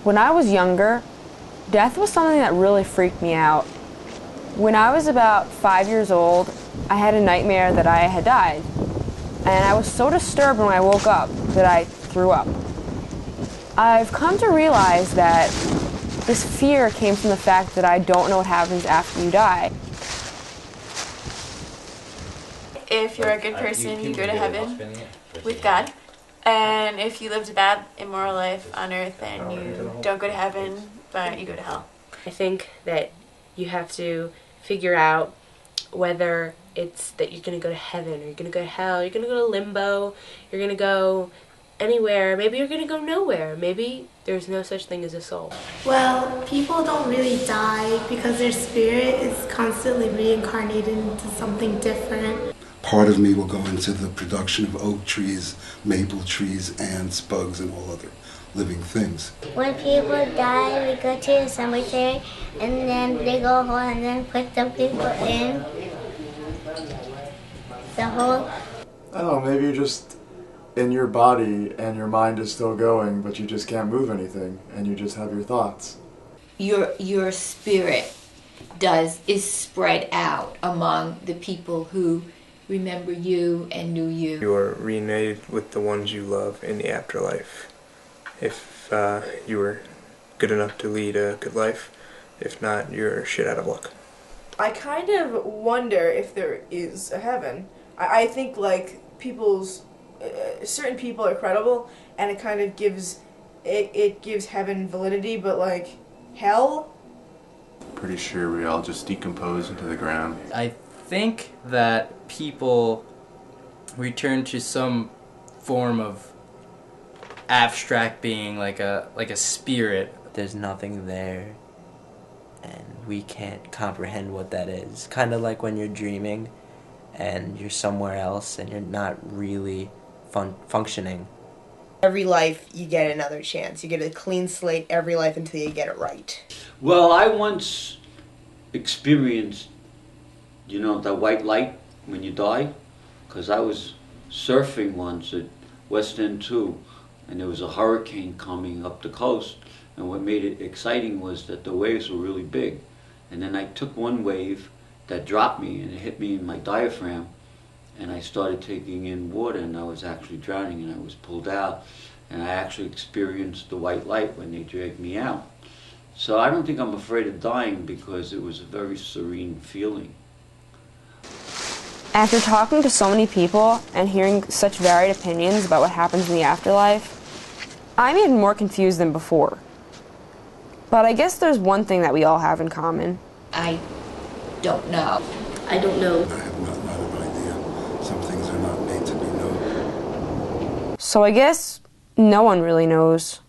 When I was younger, death was something that really freaked me out. When I was about 5 years old, I had a nightmare that I had died. And I was so disturbed when I woke up that I threw up. I've come to realize that this fear came from the fact that I don't know what happens after you die. If you're a good person, you go to heaven with God. And if you lived a bad, immoral life on earth, then you don't go to heaven, but you go to hell. I think that you have to figure out whether it's that you're going to go to heaven, or you're going to go to hell, you're going to go to limbo, you're going to go anywhere, maybe you're going to go nowhere, maybe there's no such thing as a soul. Well, people don't really die because their spirit is constantly reincarnated into something different. Part of me will go into the production of oak trees, maple trees, ants, bugs, and all other living things. When people die, we go to the cemetery, and then they go home and then put the people in the hole. I don't know, maybe you're just in your body and your mind is still going, but you just can't move anything, and you just have your thoughts. Your spirit is spread out among the people who remember you and knew you. You are reunited with the ones you love in the afterlife. If you were good enough to lead a good life, if not, you're shit out of luck. I kind of wonder if there is a heaven. I think like certain people are credible, and it kind of gives heaven validity, but like hell? Pretty sure we all just decompose into the ground. I think that people return to some form of abstract being, like a spirit. There's nothing there, and we can't comprehend what that is. Kind of like when you're dreaming and you're somewhere else and you're not really functioning. Every life you get another chance. You get a clean slate every life until you get it right. Well, I once experienced, the white light when you die, because I was surfing once at West End 2, and there was a hurricane coming up the coast, and what made it exciting was that the waves were really big. And then I took one wave that dropped me, and it hit me in my diaphragm, and I started taking in water, and I was actually drowning, and I was pulled out, and I actually experienced the white light when they dragged me out. So I don't think I'm afraid of dying, because it was a very serene feeling. After talking to so many people and hearing such varied opinions about what happens in the afterlife, I'm even more confused than before. But I guess there's one thing that we all have in common. I don't know. I don't know. I have not an idea. Some things are not made to be known. So I guess no one really knows.